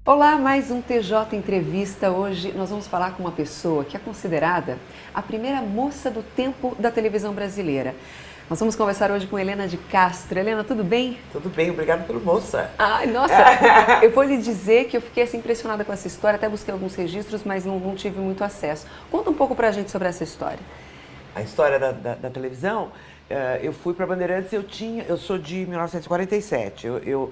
Olá, mais um TJ Entrevista. Hoje nós vamos falar com uma pessoa que é considerada a primeira moça do tempo da televisão brasileira. Nós vamos conversar hoje com Helena de Castro. Helena, tudo bem? Tudo bem, obrigado pelo moça. Ai, nossa, eu vou lhe dizer que eu fiquei assim, impressionada com essa história, até busquei alguns registros, mas não tive muito acesso. Conta um pouco pra gente sobre essa história. A história da televisão, eu fui para Bandeirantes, eu sou de 1947, eu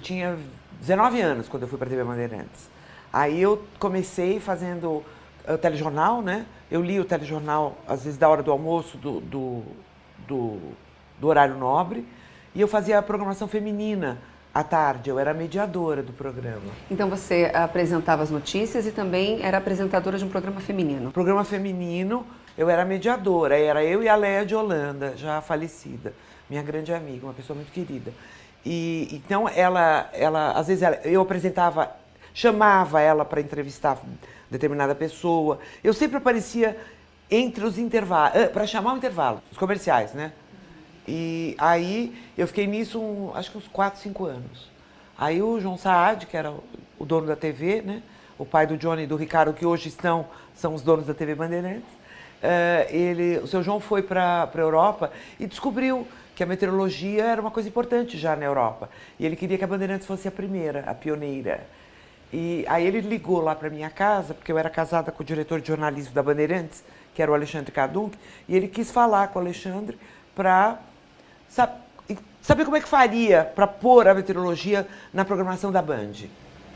tinha 19 anos quando eu fui para a TV Bandeirantes. Aí eu comecei fazendo o telejornal, né? Eu li o telejornal, às vezes, da hora do almoço, do horário nobre, e eu fazia a programação feminina à tarde, eu era mediadora do programa. Então você apresentava as notícias e também era apresentadora de um programa feminino? Programa feminino, eu era mediadora, era eu e a Léa de Holanda, já falecida, minha grande amiga, uma pessoa muito querida. E então ela às vezes eu apresentava, chamava ela para entrevistar determinada pessoa. Eu sempre aparecia entre os intervalos, para chamar o intervalo, os comerciais, né? E aí eu fiquei nisso acho que uns 4, 5 anos. Aí o João Saad, que era o dono da TV, né? O pai do Johnny e do Ricardo, que hoje são os donos da TV Bandeirantes, o seu João foi para a Europa e descobriu que a meteorologia era uma coisa importante já na Europa. E ele queria que a Bandeirantes fosse a primeira, a pioneira. E aí ele ligou lá para minha casa, porque eu era casada com o diretor de jornalismo da Bandeirantes, que era o Alexandre Kadunk, e ele quis falar com o Alexandre para saber como é que faria para pôr a meteorologia na programação da Band.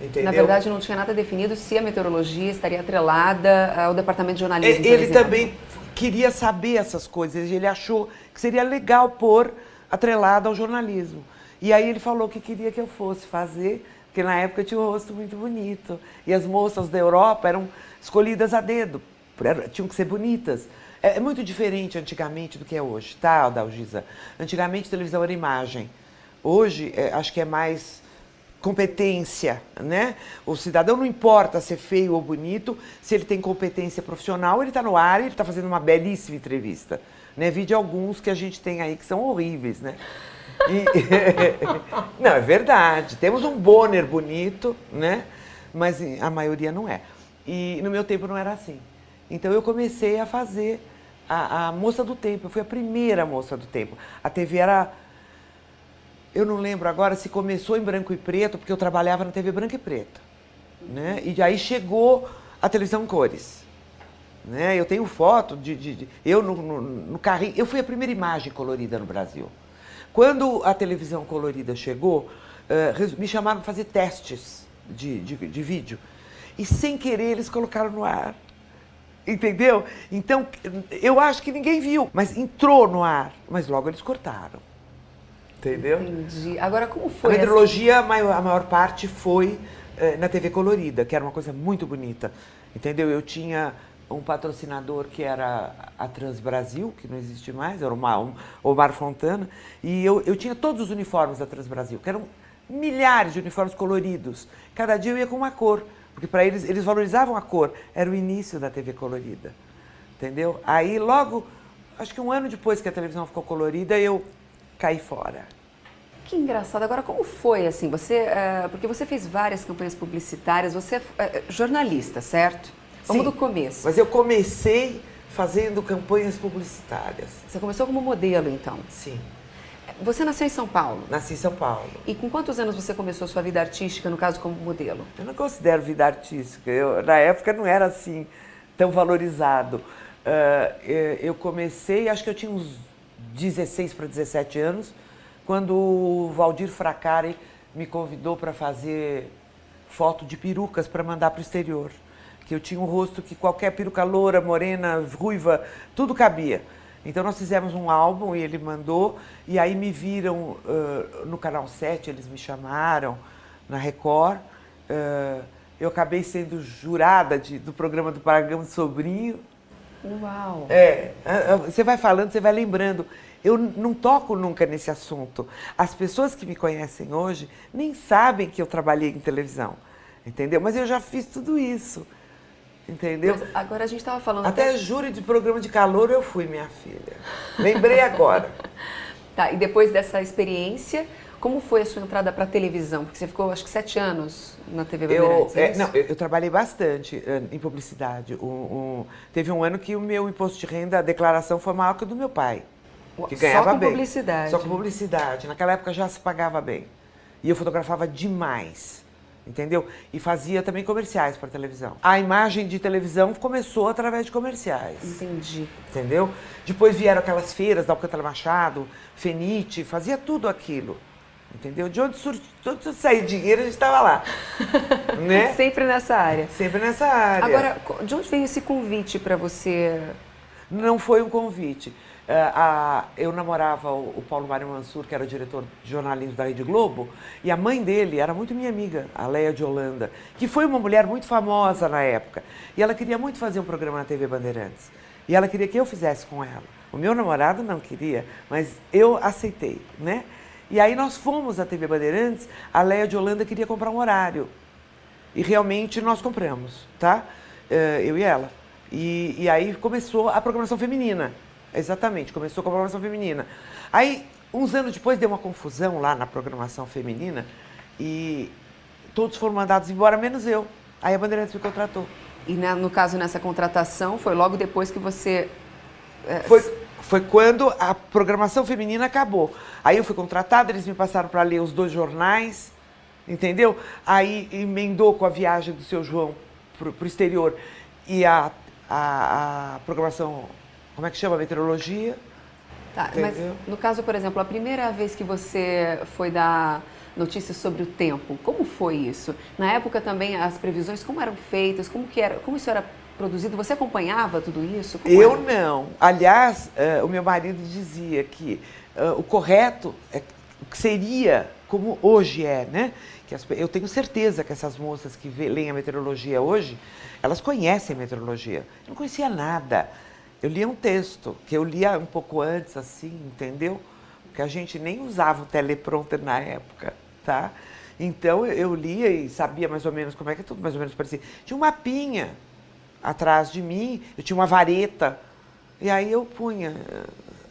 Entendeu? Na verdade, não tinha nada definido se a meteorologia estaria atrelada ao departamento de jornalismo, Ele também queria saber essas coisas, ele achou que seria legal pôr atrelada ao jornalismo. E aí ele falou que queria que eu fosse fazer, porque na época eu tinha um rosto muito bonito. E as moças da Europa eram escolhidas a dedo, tinham que ser bonitas. É muito diferente antigamente do que é hoje, tá, Adalgisa? Antigamente televisão era imagem. Hoje, acho que é mais competência, né? O cidadão não importa ser feio ou bonito, se ele tem competência profissional, ele está no ar e ele está fazendo uma belíssima entrevista. Né? Vi de alguns que a gente tem aí que são horríveis, né? Não, é verdade. Temos um Bonner bonito, né? Mas a maioria não é. E no meu tempo não era assim. Então eu comecei a fazer a moça do tempo. Eu fui a primeira moça do tempo. A TV era... Eu não lembro agora se começou em branco e preto, porque eu trabalhava na TV branco e preto, né? E aí chegou a televisão cores, né? Eu tenho foto eu no carrinho. Eu fui a primeira imagem colorida no Brasil. Quando a televisão colorida chegou, me chamaram para fazer testes de vídeo. E sem querer eles colocaram no ar. Entendeu? Então, eu acho que ninguém viu, mas entrou no ar. Mas logo eles cortaram. Entendeu? Entendi. Agora, como foi? A meteorologia, a maior parte foi na TV colorida, que era uma coisa muito bonita. Entendeu? Eu tinha um patrocinador que era a Transbrasil, que não existe mais, era o Omar Fontana, e eu tinha todos os uniformes da Transbrasil, que eram milhares de uniformes coloridos. Cada dia eu ia com uma cor, porque para eles valorizavam a cor. Era o início da TV colorida. Entendeu? Aí logo, acho que um ano depois que a televisão ficou colorida, eu caí fora. Que engraçado. Agora, como foi, assim, porque você fez várias campanhas publicitárias, você é jornalista, certo? Vamos do começo. Mas eu comecei fazendo campanhas publicitárias. Você começou como modelo, então? Sim. Você nasceu em São Paulo? Nasci em São Paulo. E com quantos anos você começou a sua vida artística, no caso, como modelo? Eu não considero vida artística. Na época não era assim, tão valorizado. Eu comecei, acho que eu tinha uns 16 para 17 anos, quando o Valdir Fracari me convidou para fazer foto de perucas para mandar para o exterior. Que eu tinha um rosto que qualquer peruca loura, morena, ruiva, tudo cabia. Então nós fizemos um álbum e ele mandou, e aí me viram no Canal 7, eles me chamaram, na Record. Eu acabei sendo jurada do programa do Paragão de Sobrinho. Uau! Você vai falando, você vai lembrando. Eu não toco nunca nesse assunto. As pessoas que me conhecem hoje nem sabem que eu trabalhei em televisão. entendeu? Mas eu já fiz tudo isso, entendeu? Mas agora a gente estava falando... Até júri de programa de calor eu fui, minha filha. Lembrei agora. Tá, e depois dessa experiência, como foi a sua entrada para a televisão? Porque você ficou, acho que 7 anos na TV Bandeirantes, é isso? Não, eu trabalhei bastante em publicidade. Teve um ano que o meu imposto de renda, a declaração foi maior que o do meu pai, que ganhava bem. Só com publicidade? Só com publicidade. Naquela época já se pagava bem. E eu fotografava demais, entendeu? E fazia também comerciais para televisão. A imagem de televisão começou através de comerciais. Entendi. Entendeu? Depois vieram aquelas feiras da Alcântara Machado, Fenite, fazia tudo aquilo. Entendeu? De onde saía dinheiro, a gente estava lá. Né? Sempre nessa área. Sempre nessa área. Agora, de onde veio esse convite para você? Não foi um convite. Eu namorava o Paulo Mário Mansur, que era o diretor de jornalismo da Rede Globo, e a mãe dele era muito minha amiga, a Leia de Holanda, que foi uma mulher muito famosa na época. E ela queria muito fazer um programa na TV Bandeirantes. E ela queria que eu fizesse com ela. O meu namorado não queria, mas eu aceitei, né? E aí nós fomos à TV Bandeirantes, a Leia de Holanda queria comprar um horário. E realmente nós compramos, tá? Eu e ela. E aí começou a programação feminina. Exatamente, começou com a programação feminina. Aí, uns anos depois, deu uma confusão lá na programação feminina e todos foram mandados embora, menos eu. Aí a Bandeirantes me contratou. E no caso, nessa contratação, foi logo depois que você... Foi quando a programação feminina acabou. Aí eu fui contratada, eles me passaram para ler os 2 jornais, entendeu? Aí emendou com a viagem do seu João para o exterior e a programação, como é que chama? Meteorologia. Tá, entendeu? Mas no caso, por exemplo, a primeira vez que você foi dar notícias sobre o tempo, como foi isso? Na época também as previsões, como eram feitas, como isso era produzido? Você acompanhava tudo isso? Eu não. Aliás, o meu marido dizia que o correto seria como hoje é, né? Eu tenho certeza que essas moças que leem a meteorologia hoje, elas conhecem meteorologia. Eu não conhecia nada. Eu lia um texto, que eu lia um pouco antes, assim, entendeu? Porque a gente nem usava o teleprompter na época, tá? Então eu lia e sabia mais ou menos como é que tudo mais ou menos parecia. Tinha um mapinha atrás de mim, eu tinha uma vareta, e aí eu punha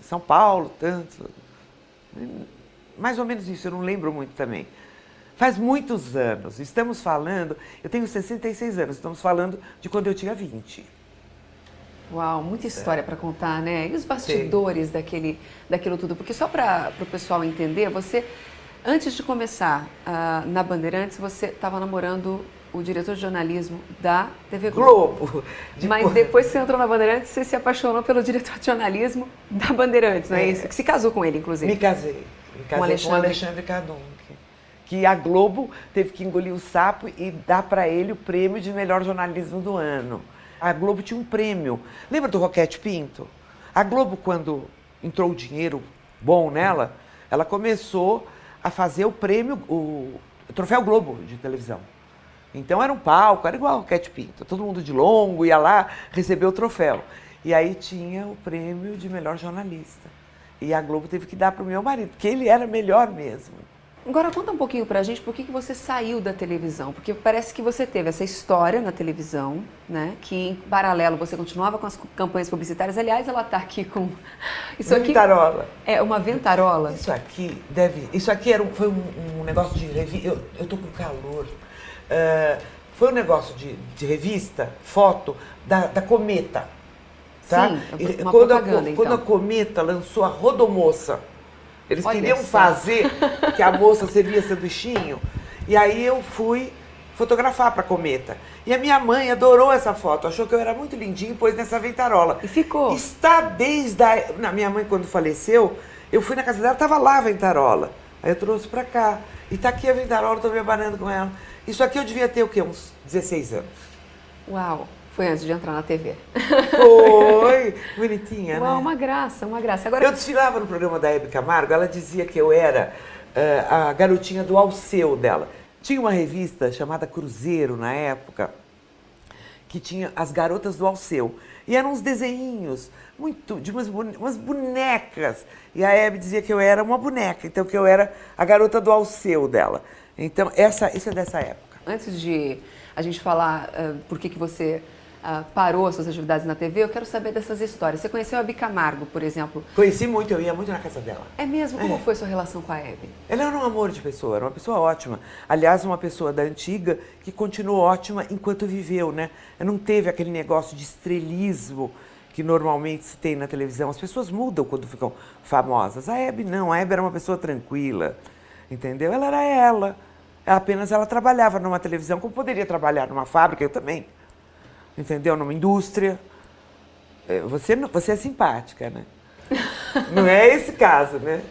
São Paulo, tanto. Mais ou menos isso, eu não lembro muito também. Faz muitos anos, estamos falando, eu tenho 66 anos, estamos falando de quando eu tinha 20. Uau, muita história para contar, né? E os bastidores daquilo tudo? Porque só para o pessoal entender, você, antes de começar na Bandeirantes, você estava namorando o diretor de jornalismo da TV Globo. Mas depois que você entrou na Bandeirantes, você se apaixonou pelo diretor de jornalismo da Bandeirantes, não é isso? Que se casou com ele, inclusive. Me casei com o Alexandre Cardon. Que a Globo teve que engolir o sapo e dar para ele o prêmio de melhor jornalismo do ano. A Globo tinha um prêmio. Lembra do Roquete Pinto? A Globo, quando entrou o dinheiro bom nela, ela começou a fazer o prêmio, o Troféu Globo de televisão. Então era um palco, era igual o Roquete Pinto. Todo mundo de longo ia lá receber o troféu. E aí tinha o prêmio de melhor jornalista. E a Globo teve que dar para o meu marido, porque ele era melhor mesmo. Agora conta um pouquinho pra gente por que você saiu da televisão, porque parece que você teve essa história na televisão, né? Que em paralelo você continuava com as campanhas publicitárias. Aliás, ela tá aqui com isso aqui. Ventarola. É uma ventarola. Isso aqui foi um negócio de revista. Eu tô com calor. Foi um negócio de revista, foto da Cometa. Tá? Sim, uma propaganda, quando a então. Cometa lançou a Rodomoça, eles Olha queriam só. fazer que a moça servia sanduichinho. E aí eu fui fotografar para a Cometa. E a minha mãe adorou essa foto, achou que eu era muito lindinho e pôs nessa ventarola. E ficou. Está desde a... Minha mãe, quando faleceu, eu fui na casa dela, estava lá a ventarola. Aí eu trouxe para cá. E está aqui a ventarola, estou me abanando com ela. Isso aqui eu devia ter o quê? Uns 16 anos. Uau, foi antes de entrar na TV. Foi, bonitinha, Uau, né? uma graça, uma graça. Agora, Eu desfilava no programa da Hebe Camargo, ela dizia que eu era a garotinha do Alceu dela. Tinha uma revista chamada Cruzeiro, na época, que tinha as garotas do Alceu. E eram uns desenhinhos, de umas bonecas. E a Hebe dizia que eu era uma boneca, então que eu era a garota do Alceu dela. Então, isso é dessa época. Antes de a gente falar por que você parou as suas atividades na TV, eu quero saber dessas histórias. Você conheceu a Hebe Camargo, por exemplo? Conheci muito, eu ia muito na casa dela. É mesmo? Como foi sua relação com a Hebe? Ela era um amor de pessoa, era uma pessoa ótima. Aliás, uma pessoa da antiga que continuou ótima enquanto viveu, né? Não teve aquele negócio de estrelismo que normalmente se tem na televisão. As pessoas mudam quando ficam famosas. A Hebe não, a Hebe era uma pessoa tranquila, entendeu? Ela era ela. Apenas ela trabalhava numa televisão, como poderia trabalhar numa fábrica, eu também. Entendeu? Numa indústria. Você é simpática, né? Não é esse caso, né?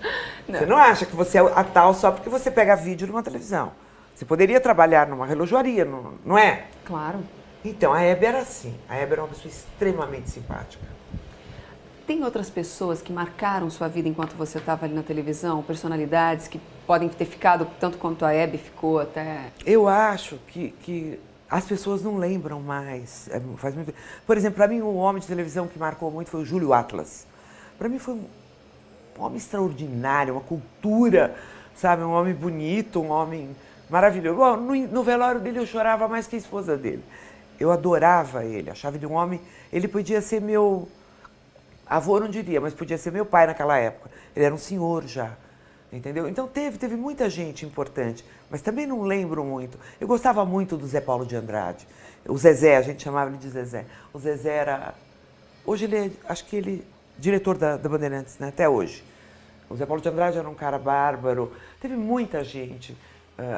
Não. Você não acha que você é a tal só porque você pega vídeo numa televisão. Você poderia trabalhar numa relojoaria, não é? Claro. Então, a Hebe era assim. A Hebe era uma pessoa extremamente simpática. Tem outras pessoas que marcaram sua vida enquanto você estava ali na televisão? Personalidades que podem ter ficado tanto quanto a Hebe ficou até... Eu acho que as pessoas não lembram mais. Faz muito... Por exemplo, para mim, um homem de televisão que marcou muito foi o Júlio Atlas. Para mim foi um homem extraordinário, uma cultura, sabe? Um homem bonito, um homem maravilhoso. Bom, no velório dele eu chorava mais que a esposa dele. Eu adorava ele, achava ele um homem... Ele podia ser meu avô, não diria, mas podia ser meu pai naquela época. Ele era um senhor já, entendeu? Então teve muita gente importante, mas também não lembro muito. Eu gostava muito do Zé Paulo de Andrade. O Zezé, a gente chamava ele de Zezé. O Zezé era... Hoje ele é, acho que ele... diretor da Bandeirantes, né? Até hoje. O Zé Paulo de Andrade era um cara bárbaro. Teve muita gente.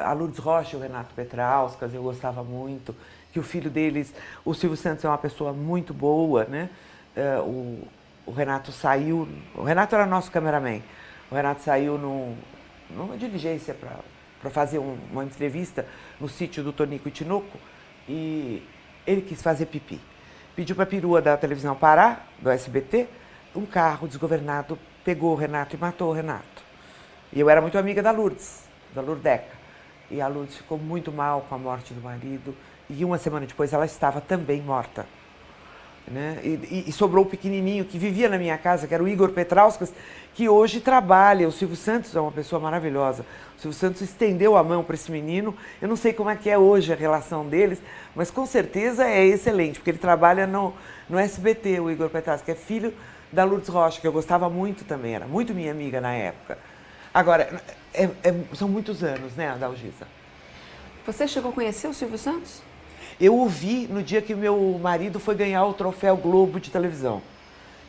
A Lourdes Rocha e o Renato Petrauskas, eu gostava muito. Que o filho deles, o Silvio Santos, é uma pessoa muito boa, né? O Renato saiu... O Renato era nosso cameraman. O Renato saiu numa diligência para fazer uma entrevista no sítio do Tonico e Tinoco e ele quis fazer pipi. Pediu para a perua da televisão parar, do SBT, um carro desgovernado pegou o Renato e matou o Renato. E eu era muito amiga da Lourdes, da Lourdeca. E a Lourdes ficou muito mal com a morte do marido. E uma semana depois ela estava também morta. Né? E sobrou o pequenininho que vivia na minha casa, que era o Igor Petrauskas, que hoje trabalha. O Silvio Santos é uma pessoa maravilhosa. O Silvio Santos estendeu a mão para esse menino. Eu não sei como é que é hoje a relação deles, mas com certeza é excelente, porque ele trabalha no SBT, o Igor Petrauskas, que é filho da Lourdes Rocha, que eu gostava muito também, era muito minha amiga na época. Agora, são muitos anos, né, Adalgisa? Você chegou a conhecer o Silvio Santos? Eu o vi no dia que meu marido foi ganhar o troféu Globo de televisão.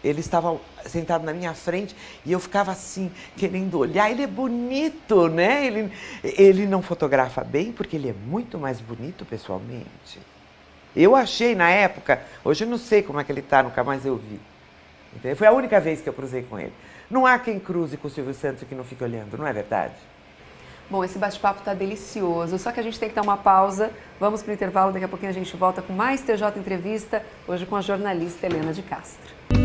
Ele estava sentado na minha frente e eu ficava assim, querendo olhar. Ele é bonito, né? Ele não fotografa bem, porque ele é muito mais bonito pessoalmente. Eu achei na época, hoje eu não sei como é que ele está, nunca mais eu vi. Entendeu? Foi a única vez que eu cruzei com ele. Não há quem cruze com o Silvio Santos que não fique olhando, não é verdade? Bom, esse bate-papo está delicioso, só que a gente tem que dar uma pausa. Vamos para o intervalo, daqui a pouquinho a gente volta com mais TJ Entrevista, hoje com a jornalista Helena de Castro.